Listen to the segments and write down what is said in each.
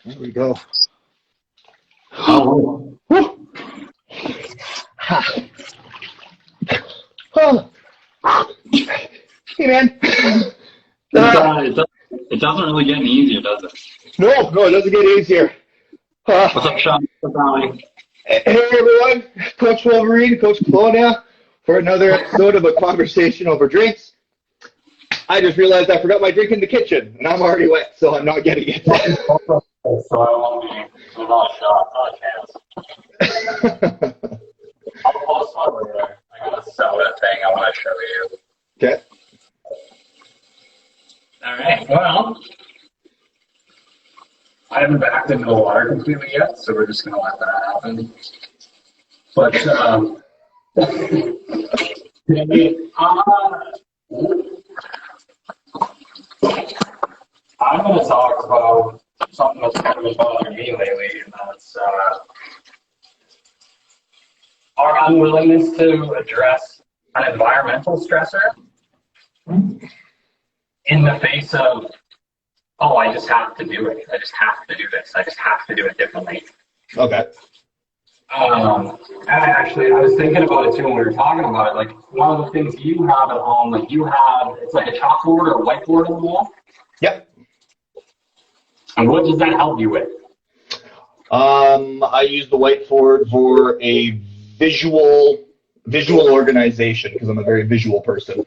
There we go. Oh, Woo. Ha. Oh. Hey, man. it doesn't really get any easier, does it? No, it doesn't get easier. What's up, Sean? What's up, Hey, everyone. Coach Wolverine, Coach Claudia, for another episode of A Conversation Over Drinks. I just realized I forgot my drink in the kitchen, and I'm already wet, so I'm not getting it. So I won't be not a shot, not a chance. I'll post one later. I gotta sell that thing. I want to show you. Okay. All right. Well, I haven't backed into the water completely yet, so we're just gonna let that happen. But I'm going to talk about something that's kind of been bothering me lately, and that's our unwillingness to address an environmental stressor in the face of, oh, I just have to do it. I just have to do this. I just have to do it differently. Okay. And I was thinking about it too when we were talking about it. Like, one of the things you have at home, like it's like a chalkboard or a whiteboard on the wall. Yep. And what does that help you with? I use the whiteboard for a visual organization because I'm a very visual person.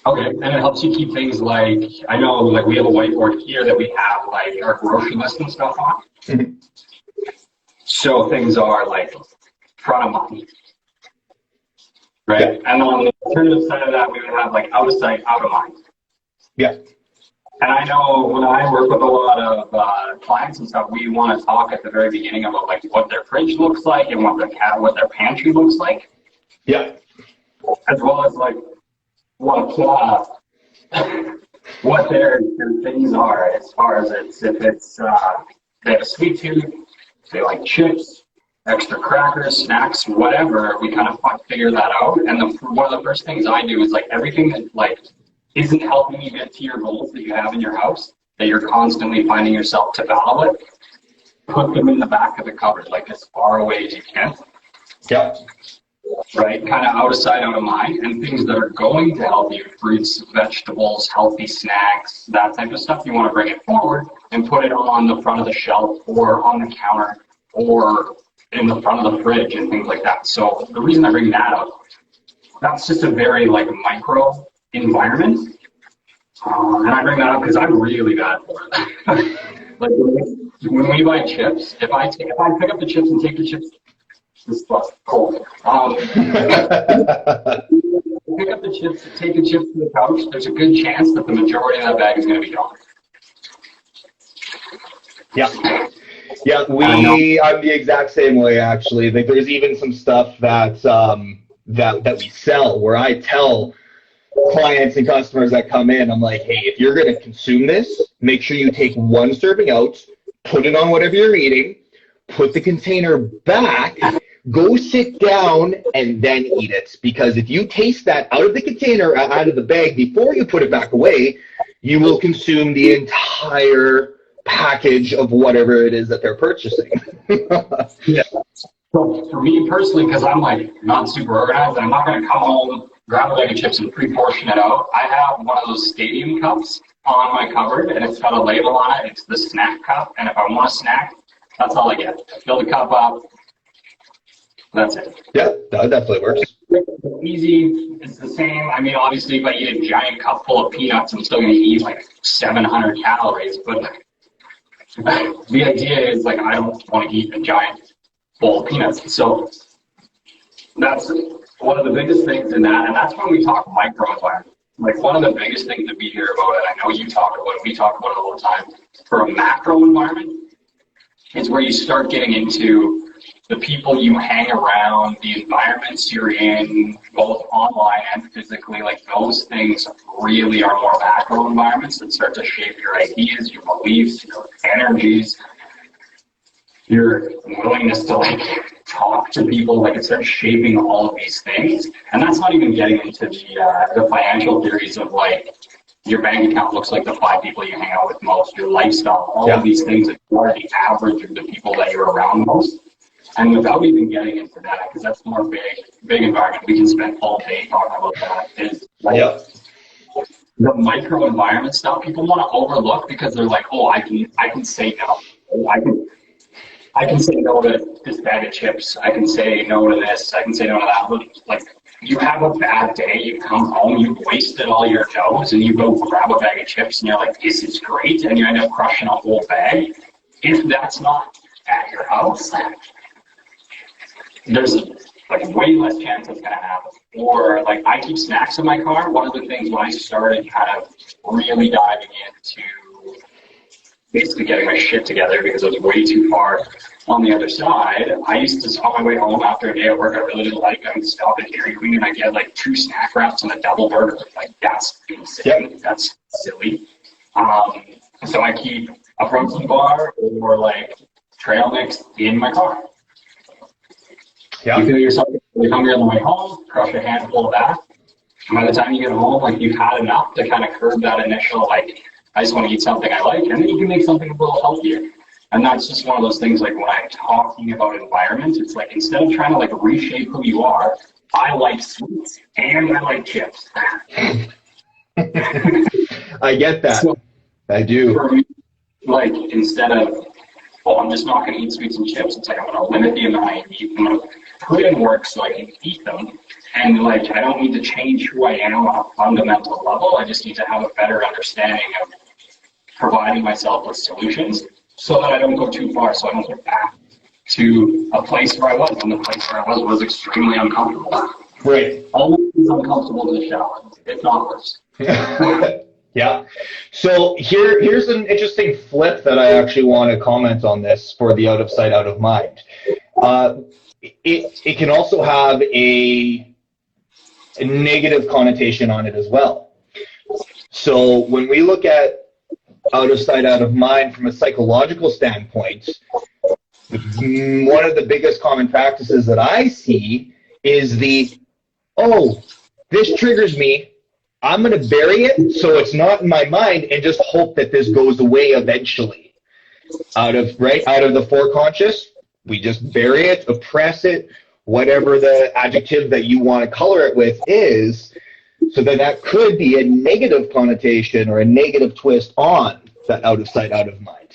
Okay, and it helps you keep things like, I know, like we have a whiteboard here that we have like our grocery list and stuff on. Mm-hmm. So things are like front of mind, right? Yeah. And on the alternative side of that, we would have like out of sight, out of mind. Yeah. And I know when I work with a lot of clients and stuff, we want to talk at the very beginning about like what their fridge looks like and what their pantry looks like. Yeah. As well as like what their things are as far as if it's they have a sweet tooth, they like chips, extra crackers, snacks, whatever. We kind of figure that out. And one of the first things I do is like everything that like isn't helping you get to your goals that you have in your house, that you're constantly finding yourself to battle with, put them in the back of the cupboard, like as far away as you can. Yep. Right? Kind of out of sight, out of mind. And things that are going to help you, fruits, vegetables, healthy snacks, that type of stuff, you want to bring it forward and put it on the front of the shelf or on the counter or in the front of the fridge and things like that. So the reason I bring that up, that's just a very like micro environment, and I bring that up because I'm really bad for it. Like when we buy chips, if I pick up the chips and take the chips, this is cold. Pick up the chips, take the chips to the couch. There's a good chance that the majority of that bag is going to be gone. Yeah. Yeah, I'm the exact same way actually. Like there's even some stuff that that we sell where I tell clients and customers that come in, I'm like, hey, if you're going to consume this, make sure you take one serving out, put it on whatever you're eating, put the container back, go sit down, and then eat it. Because if you taste that out of the container, out of the bag before you put it back away, you will consume the entire package of whatever it is that they're purchasing. Yeah. So for me personally, because I'm like not super organized, I'm not going to come home, grab a bag of chips and pre-portion it out. I have one of those stadium cups on my cupboard, and it's got a label on it. It's the snack cup, and if I want a snack, that's all I get. Fill the cup up. That's it. Yeah, that definitely works. Easy. It's the same. I mean, obviously, if I eat a giant cup full of peanuts, I'm still going to eat like 700 calories. But the idea is like I don't want to eat a giant bowl of peanuts. So that's one of the biggest things in that, and that's when we talk microenvironment. Like one of the biggest things that we hear about, and I know you talk about it, we talk about it all the time, for a macro environment, is where you start getting into the people you hang around, the environments you're in, both online and physically. Like those things really are more macro environments that start to shape your ideas, your beliefs, your energies, your willingness to like talk to people. Like it starts shaping all of these things. And that's not even getting into the financial theories of like your bank account looks like the 5 people you hang out with most, your lifestyle, all of these things that are the average of the people that you're around most. And without even getting into that, because that's more big environment, we can spend all day talking about that, is like the micro environment stuff people want to overlook because they're like, oh, I can say no. Oh, I can say no to this bag of chips. I can say no to this. I can say no to that. But like, you have a bad day, you come home, you've wasted all your doughs, and you go grab a bag of chips, and you're like, this is great, and you end up crushing a whole bag. If that's not at your house, there's like way less chance it's gonna happen. Or like, I keep snacks in my car. One of the things when I started kind of really diving into basically getting my shit together because I was way too far on the other side, I used to, on my way home after a day at work I really didn't like, I would stop at Dairy Queen and I get like 2 snack wraps and a double burger. Like, that's insane. That's silly. So I keep a protein bar or like trail mix in my car. You feel yourself really hungry on the way home, crush a handful of that. And by the time you get home, like, you've had enough to kind of curb that initial, like, I just want to eat something I like, and then you can make something a little healthier. And that's just one of those things, like, when I'm talking about environment, it's like, instead of trying to like reshape who you are, I like sweets and I like chips. I get that. So, I do. For me, like, instead of, oh, I'm just not going to eat sweets and chips, it's like, I'm going to limit the amount I eat. I'm going to put in work so I can eat them. And like, I don't need to change who I am on a fundamental level. I just need to have a better understanding of providing myself with solutions so that I don't go too far, so I don't get back to a place where I was. And the place where I was extremely uncomfortable. Right. Almost as uncomfortable in the shower, if not worse. Yeah. So here's an interesting flip that I actually want to comment on this for the out of sight, out of mind. It can also have a negative connotation on it as well. So when we look at out of sight, out of mind from a psychological standpoint, one of the biggest common practices that I see is oh, this triggers me. I'm going to bury it so it's not in my mind and just hope that this goes away eventually. Out of the foreconscious, we just bury it, oppress it, whatever the adjective that you want to color it with is, so that could be a negative connotation or a negative twist on that out of sight, out of mind.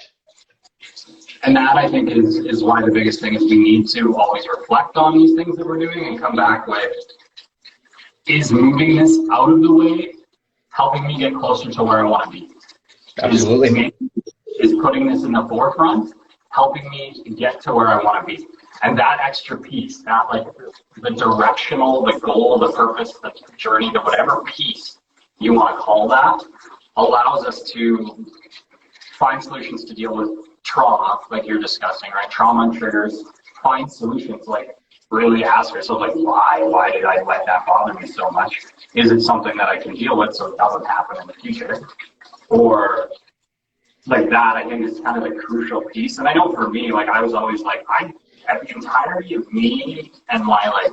And that, I think, is why the biggest thing is we need to always reflect on these things that we're doing and come back with, is moving this out of the way helping me get closer to where I want to be? Absolutely. Is putting this in the forefront helping me get to where I want to be? And that extra piece, that like the directional, the goal, the purpose, the journey, the whatever piece you want to call that, allows us to find solutions to deal with trauma, like you're discussing, right? Trauma and triggers, find solutions, like really ask yourself, like, why did I let that bother me so much? Is it something that I can deal with so it doesn't happen in the future? Or like that, I think is kind of the crucial piece. And I know for me, like I was always like, at the entirety of me and my like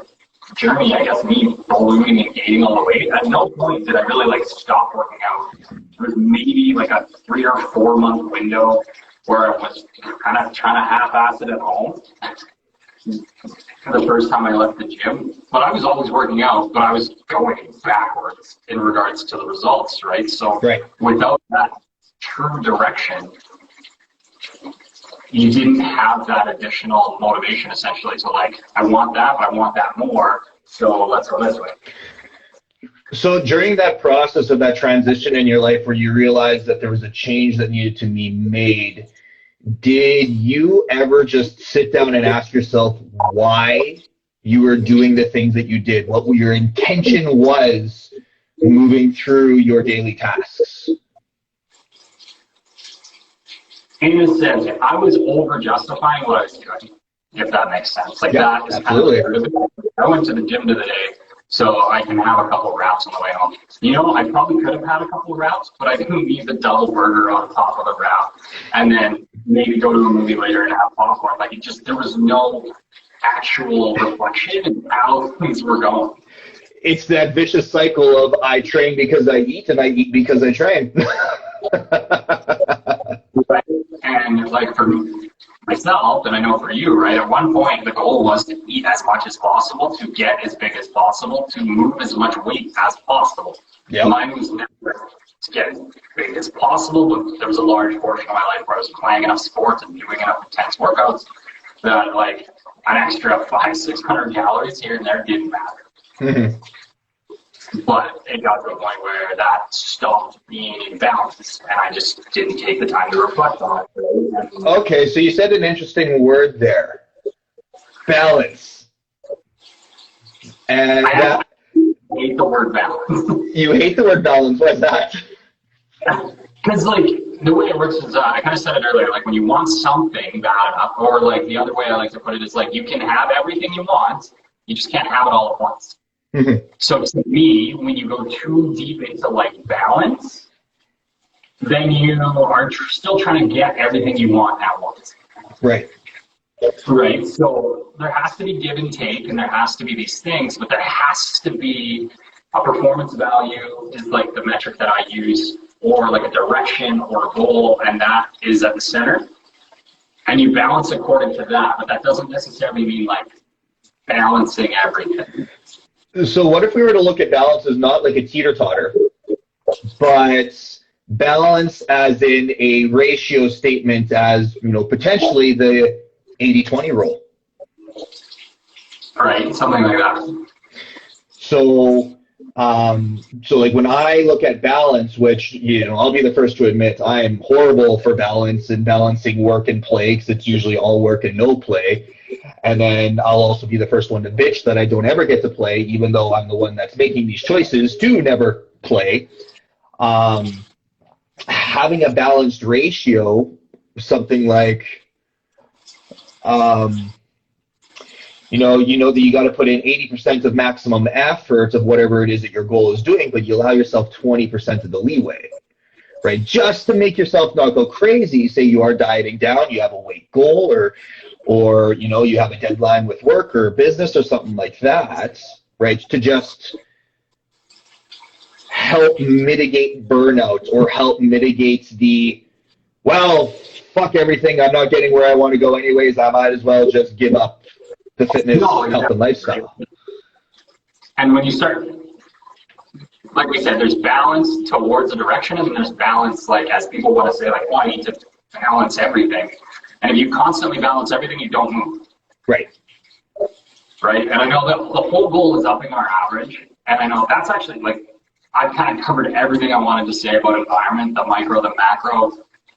journey, I guess, me ballooning and gaining all the weight, at no point did I really like stop working out. There was maybe like a 3 or 4 month window where I was kind of trying to half-ass it at home for the first time I left the gym. But I was always working out, but I was going backwards in regards to the results, right? So without that true direction, you didn't have that additional motivation, essentially. So like, I want that, but I want that more, so let's go this way. So during that process of that transition in your life where you realized that there was a change that needed to be made, did you ever just sit down and ask yourself why you were doing the things that you did? What your intention was moving through your daily tasks? In a sense, I was over-justifying what I was doing, if that makes sense. Like that is absolutely. Kind of I went to the gym today, so I can have a couple of wraps on the way home. You know, I probably could have had a couple of wraps, but I didn't need the double burger on top of the wrap, and then maybe go to a movie later and have popcorn. Like, it just, there was no actual reflection in how things were going. it's that vicious cycle of I train because I eat and I eat because I train. Right. And like for myself, and I know for you, right, at one point the goal was to eat as much as possible, to get as big as possible, to move as much weight as possible. Yep. Mine was never to get as big as possible, but there was a large portion of my life where I was playing enough sports and doing enough intense workouts that like an extra 500-600 calories here and there didn't matter. Mm-hmm. But it got to a point where that stopped being in balance, and I just didn't take the time to reflect on it. Okay, so you said an interesting word there. Balance. And I hate the word balance. You hate the word balance. What's that? Because, like, the way it works is, I kind of said it earlier, like, when you want something bad enough, or, like, the other way I like to put it is, like, you can have everything you want, you just can't have it all at once. Mm-hmm. So to me, when you go too deep into like balance, then you are still trying to get everything you want at once. Right. Right. So there has to be give and take, and there has to be these things, but there has to be a performance value is like the metric that I use, or like a direction or a goal, and that is at the center. And you balance according to that, but that doesn't necessarily mean like balancing everything. So what if we were to look at balance as not like a teeter-totter, but balance as in a ratio statement as, you know, potentially the 80-20 rule? Right, something like that. So, so like when I look at balance, which, you know, I'll be the first to admit I am horrible for balance and balancing work and play, because it's usually all work and no play. And then I'll also be the first one to bitch that I don't ever get to play, even though I'm the one that's making these choices to never play. Having a balanced ratio, something like, you know that you got to put in 80% of maximum effort of whatever it is that your goal is doing, but you allow yourself 20% of the leeway, right? Just to make yourself not go crazy. Say you are dieting down, you have a weight goal, or you know, you have a deadline with work or business or something like that, right? To just help mitigate burnout or help mitigate the, well, fuck everything, I'm not getting where I want to go anyways, I might as well just give up the fitness, health, and lifestyle. And when you start, like we said, there's balance towards a direction, and then there's balance, like, as people want to say, like, oh, I need to balance everything. And if you constantly balance everything, you don't move. Right. Right? And I know that the whole goal is upping our average. And I know that's actually, like, I've kind of covered everything I wanted to say about environment, the micro, the macro,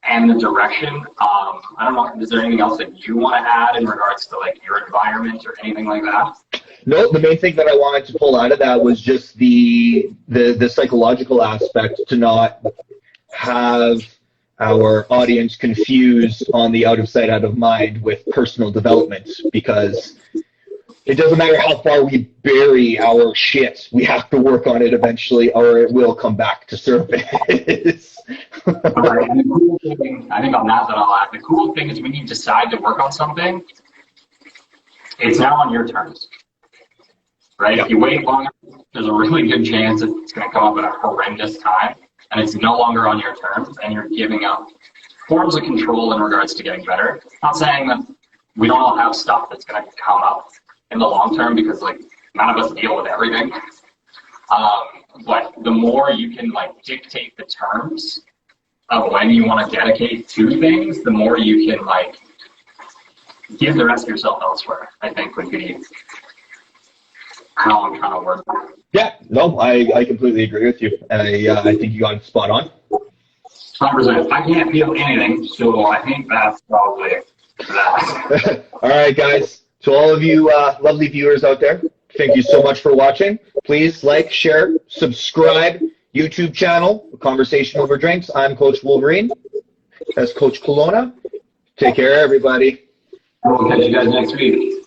and the direction. I don't know, is there anything else that you want to add in regards to, like, your environment or anything like that? No, the main thing that I wanted to pull out of that was just the psychological aspect, to not have our audience confused on the out of sight, out of mind with personal development, because it doesn't matter how far we bury our shit, we have to work on it eventually, or it will come back to surface. Right. And the cool thing, I think on that I'll add, the cool thing is when you decide to work on something, it's now on your terms. Right? If you wait long enough, there's a really good chance it's going to come up at a horrendous time, and it's no longer on your terms, and you're giving up forms of control in regards to getting better. Not saying that we don't all have stuff that's going to come up in the long term, because, like, none of us deal with everything. But the more you can, like, dictate the terms of when you want to dedicate to things, the more you can, like, give the rest of yourself elsewhere, I think would be how I'm trying to work. Yeah, no, I completely agree with you. And I think you got it spot on. 100%. I can't feel anything, so I think that's probably that. All right, guys. To all of you lovely viewers out there, thank you so much for watching. Please like, share, subscribe. YouTube channel, Conversation Over Drinks. I'm Coach Wolverine. That's Coach Colonna. Take care, everybody. We'll catch you guys next week.